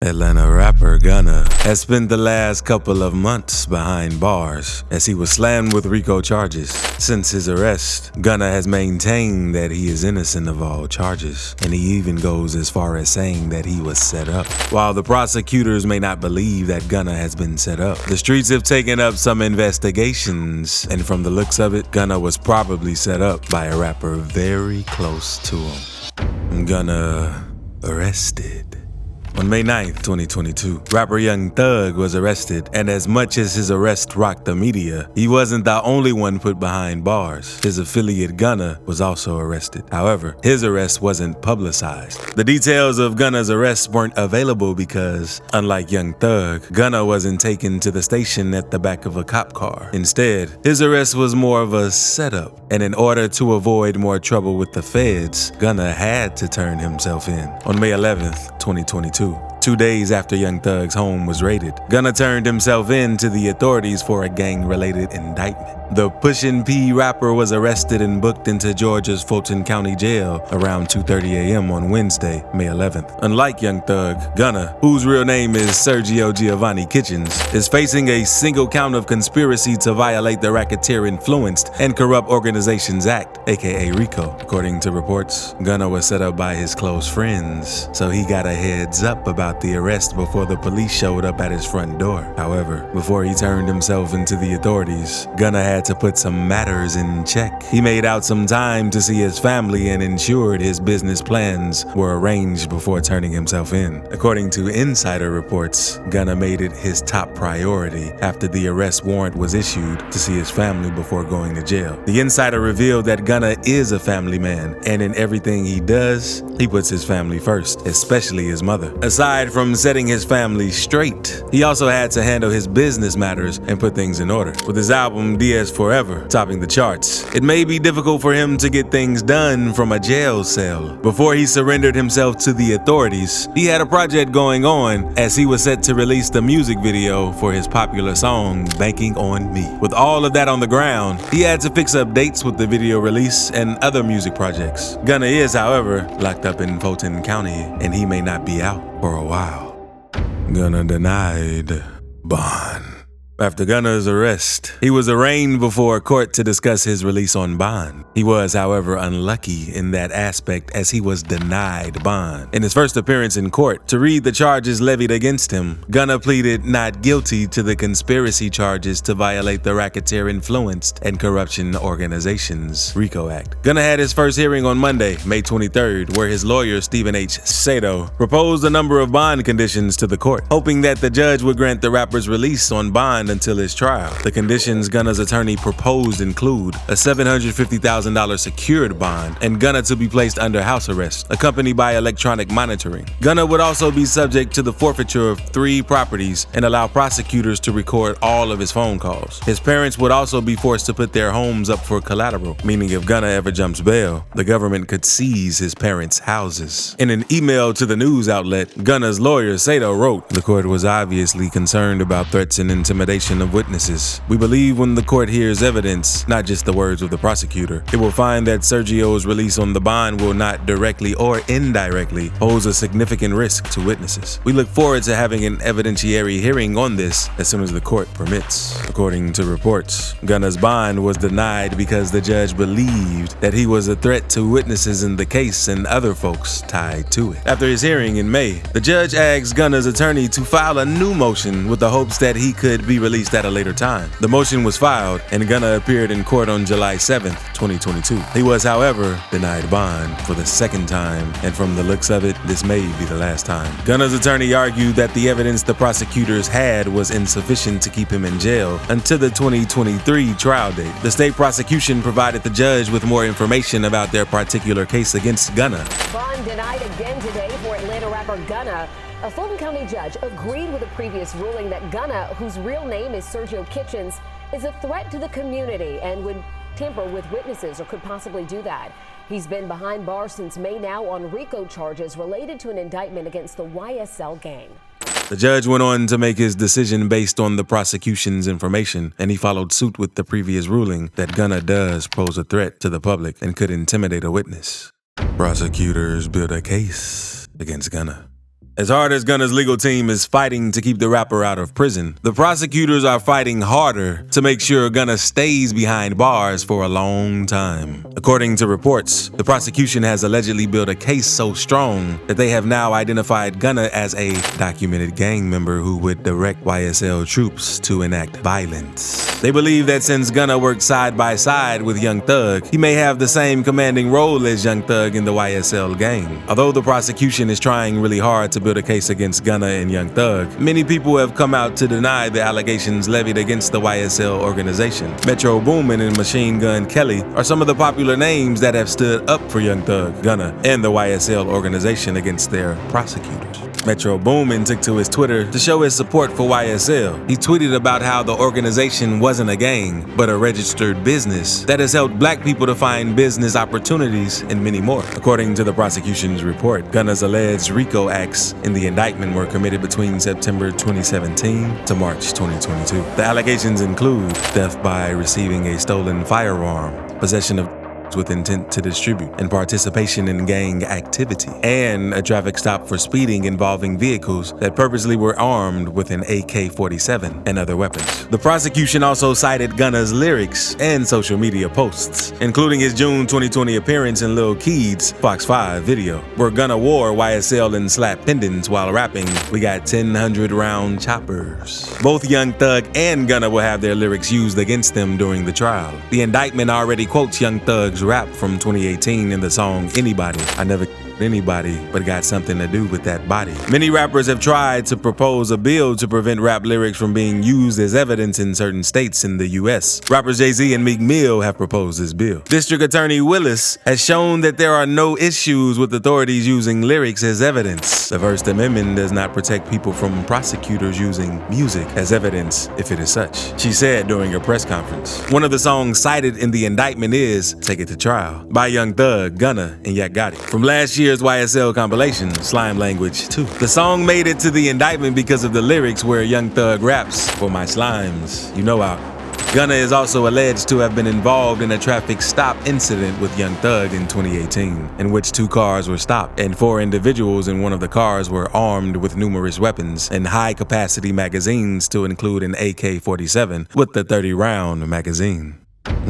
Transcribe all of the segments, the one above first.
Atlanta rapper Gunna has spent the last couple of months behind bars as he was slammed with RICO charges. Since his arrest, Gunna has maintained that he is innocent of all charges, and he even goes as far as saying that he was set up. While the prosecutors may not believe that Gunna has been set up, the streets have taken up some investigations, and from the looks of it, Gunna was probably set up by a rapper very close to him. Gunna arrested. On May 9th, 2022, rapper Young Thug was arrested, and as much as his arrest rocked the media, he wasn't the only one put behind bars. His affiliate Gunna was also arrested. However, his arrest wasn't publicized. The details of Gunna's arrest weren't available because, unlike Young Thug, Gunna wasn't taken to the station at the back of a cop car. Instead, his arrest was more of a setup, and in order to avoid more trouble with the feds, Gunna had to turn himself in. On May 11th, 2022, 2 days after Young Thug's home was raided, Gunna turned himself in to the authorities for a gang-related indictment. The Pushin' P rapper was arrested and booked into Georgia's Fulton County Jail around 2:30 a.m. on Wednesday, May 11th. Unlike Young Thug, Gunna, whose real name is Sergio Giovanni Kitchens, is facing a single count of conspiracy to violate the Racketeer Influenced and Corrupt Organizations Act, aka RICO. According to reports, Gunna was set up by his close friends, so he got a heads up about the arrest before the police showed up at his front door. However, before he turned himself into the authorities, Gunna had to put some matters in check. He made out some time to see his family and ensured his business plans were arranged before turning himself in. According to insider reports, Gunna made it his top priority after the arrest warrant was issued to see his family before going to jail. The insider revealed that Gunna is a family man, and in everything he does, he puts his family first, especially his mother. Aside from setting his family straight, he also had to handle his business matters and put things in order. With his album Diaz Forever topping the charts, it may be difficult for him to get things done from a jail cell. Before he surrendered himself to the authorities, he had a project going on as he was set to release the music video for his popular song Banking on Me. With all of that on the ground, he had to fix up dates with the video release and other music projects. Gunna is, however, locked up in Fulton County, and he may not be out for a while. Gunna denied bond. After Gunna's arrest, he was arraigned before a court to discuss his release on bond. He was, however, unlucky in that aspect as he was denied bond. In his first appearance in court to read the charges levied against him, Gunna pleaded not guilty to the conspiracy charges to violate the Racketeer Influenced and Corruption Organizations RICO Act. Gunna had his first hearing on Monday, May 23rd, where his lawyer, Stephen H. Sato, proposed a number of bond conditions to the court, hoping that the judge would grant the rapper's release on bond until his trial. The conditions Gunna's attorney proposed include a $750,000 secured bond and Gunna to be placed under house arrest, accompanied by electronic monitoring. Gunna would also be subject to the forfeiture of 3 properties and allow prosecutors to record all of his phone calls. His parents would also be forced to put their homes up for collateral, meaning if Gunna ever jumps bail, the government could seize his parents' houses. In an email to the news outlet, Gunna's lawyer, Sato, wrote, "The court was obviously concerned about threats and intimidation of witnesses. We believe when the court hears evidence, not just the words of the prosecutor, it will find that Sergio's release on the bond will not directly or indirectly pose a significant risk to witnesses. We look forward to having an evidentiary hearing on this as soon as the court permits." According to reports, Gunna's bond was denied because the judge believed that he was a threat to witnesses in the case and other folks tied to it. After his hearing in May, the judge asked Gunna's attorney to file a new motion with the hopes that he could be released at a later time. The motion was filed, and Gunna appeared in court on July 7th, 2022. He was, however, denied bond for the second time, and from the looks of it, this may be the last time. Gunna's attorney argued that the evidence the prosecutors had was insufficient to keep him in jail until the 2023 trial date. The state prosecution provided the judge with more information about their particular case against Gunna. Bond denied again today for Atlanta rapper Gunna. A Fulton County judge agreed with a previous ruling that Gunna, whose real name is Sergio Kitchens, is a threat to the community and would tamper with witnesses or could possibly do that. He's been behind bars since May now on RICO charges related to an indictment against the YSL gang. The judge went on to make his decision based on the prosecution's information, and he followed suit with the previous ruling that Gunna does pose a threat to the public and could intimidate a witness. Prosecutors built a case against Gunna. As hard as Gunna's legal team is fighting to keep the rapper out of prison, the prosecutors are fighting harder to make sure Gunna stays behind bars for a long time. According to reports, the prosecution has allegedly built a case so strong that they have now identified Gunna as a documented gang member who would direct YSL troops to enact violence. They believe that since Gunna worked side by side with Young Thug, he may have the same commanding role as Young Thug in the YSL gang. Although the prosecution is trying really hard to build a case against Gunna and Young Thug, many people have come out to deny the allegations levied against the YSL organization. Metro Boomin and Machine Gun Kelly are some of the popular names that have stood up for Young Thug, Gunna, and the YSL organization against their prosecutors. Metro Boomin took to his Twitter to show his support for YSL. He tweeted about how the organization wasn't a gang, but a registered business that has helped black people to find business opportunities and many more. According to the prosecution's report, Gunna's alleged RICO acts in the indictment were committed between September 2017 to March 2022. The allegations include theft by receiving a stolen firearm, possession of with intent to distribute, and participation in gang activity, and a traffic stop for speeding involving vehicles that purposely were armed with an AK-47 and other weapons. The prosecution also cited Gunna's lyrics and social media posts, including his June 2020 appearance in Lil Keed's Fox 5 video, where Gunna wore YSL and slap pendants while rapping, "We got 1,000 round choppers." Both Young Thug and Gunna will have their lyrics used against them during the trial. The indictment already quotes Young Thug's rap from 2018 in the song "Anybody." I never anybody, but got something to do with that body. Many rappers have tried to propose a bill to prevent rap lyrics from being used as evidence in certain states in the US. Rappers Jay-Z and Meek Mill have proposed this bill. District Attorney Willis has shown that there are no issues with authorities using lyrics as evidence. The First Amendment does not protect people from prosecutors using music as evidence if it is such, she said during a press conference. One of the songs cited in the indictment is "Take It to Trial" by Young Thug, Gunna, and Yachty from last year's YSL compilation, Slime Language 2. The song made it to the indictment because of the lyrics where Young Thug raps, "For my slimes, you know how." Gunna is also alleged to have been involved in a traffic stop incident with Young Thug in 2018, in which 2 cars were stopped and 4 individuals in one of the cars were armed with numerous weapons and high-capacity magazines to include an AK-47 with the 30-round magazine.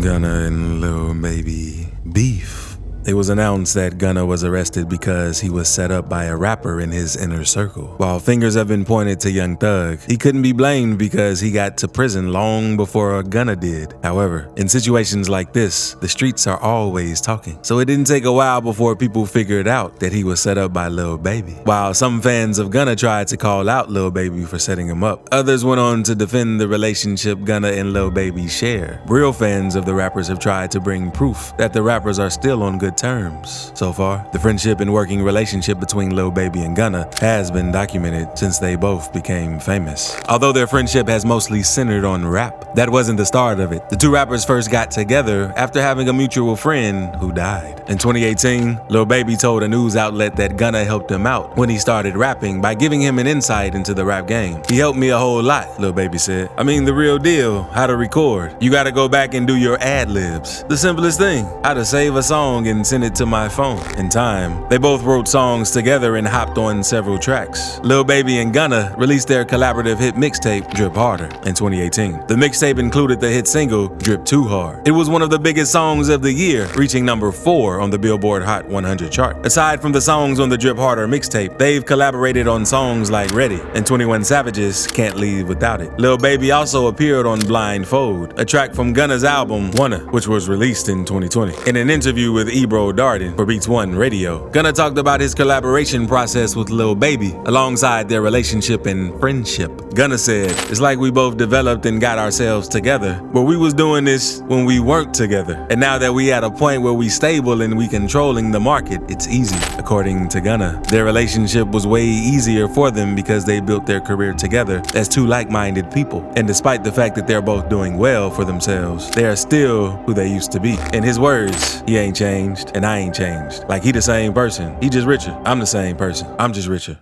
Gunna and Lil Baby beef. It was announced that Gunna was arrested because he was set up by a rapper in his inner circle. While fingers have been pointed to Young Thug, he couldn't be blamed because he got to prison long before Gunna did. However, in situations like this, the streets are always talking. So it didn't take a while before people figured out that he was set up by Lil Baby. While some fans of Gunna tried to call out Lil Baby for setting him up, others went on to defend the relationship Gunna and Lil Baby share. Real fans of the rappers have tried to bring proof that the rappers are still on good terms. So far, the friendship and working relationship between Lil Baby and Gunna has been documented since they both became famous. Although their friendship has mostly centered on rap, that wasn't the start of it. The 2 rappers first got together after having a mutual friend who died. In 2018, Lil Baby told a news outlet that Gunna helped him out when he started rapping by giving him an insight into the rap game. "He helped me a whole lot," Lil Baby said. "I mean, the real deal, how to record. You gotta go back and do your ad-libs. The simplest thing, how to save a song and send it to my phone." In time, they both wrote songs together and hopped on several tracks. Lil Baby and Gunna released their collaborative hit mixtape, Drip Harder, in 2018. The mixtape included the hit single, Drip Too Hard. It was one of the biggest songs of the year, reaching number 4 on the Billboard Hot 100 chart. Aside from the songs on the Drip Harder mixtape, they've collaborated on songs like Ready and 21 Savage's Can't Leave Without It. Lil Baby also appeared on Blindfold, a track from Gunna's album, Wanna, which was released in 2020. In an interview with Ebro Darden for Beats One Radio, Gunna talked about his collaboration process with Lil Baby alongside their relationship and friendship. Gunna said, "It's like we both developed and got ourselves together, but we was doing this when we weren't together. And now that we at a point where we stable and we controlling the market, it's easy." According to Gunna, their relationship was way easier for them because they built their career together as 2 like-minded people. And despite the fact that they're both doing well for themselves, they are still who they used to be. In his words, "He ain't changed and I ain't changed. Like he the same person. He just richer. I'm the same person. I'm just richer."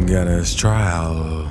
Gunna's trial.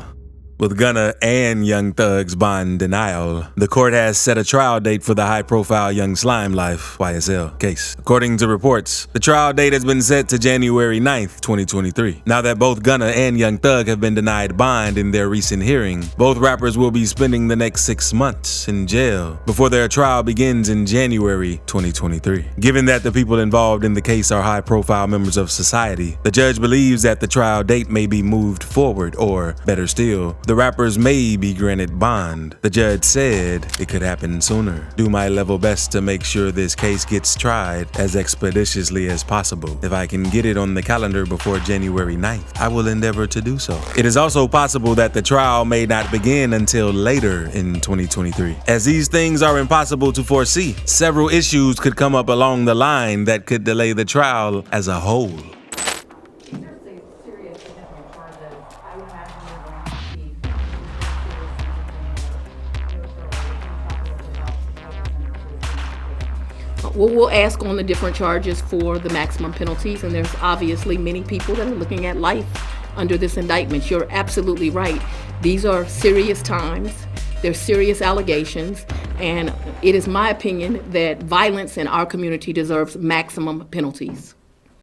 With Gunna and Young Thug's bond denial, the court has set a trial date for the high-profile Young Slime Life YSL case. According to reports, the trial date has been set to January 9th, 2023. Now that both Gunna and Young Thug have been denied bond in their recent hearing, both rappers will be spending the next 6 months in jail before their trial begins in January 2023. Given that the people involved in the case are high-profile members of society, the judge believes that the trial date may be moved forward, or better still, the rappers may be granted bond. The judge said it could happen sooner. Do my level best to make sure this case gets tried as expeditiously as possible. If I can get it on the calendar before January 9th, I will endeavor to do so. It is also possible that the trial may not begin until later in 2023. As these things are impossible to foresee, several issues could come up along the line that could delay the trial as a whole. Well, we'll ask on the different charges for the maximum penalties, and there's obviously many people that are looking at life under this indictment. You're absolutely right. These are serious times. They're serious allegations, and it is my opinion that violence in our community deserves maximum penalties.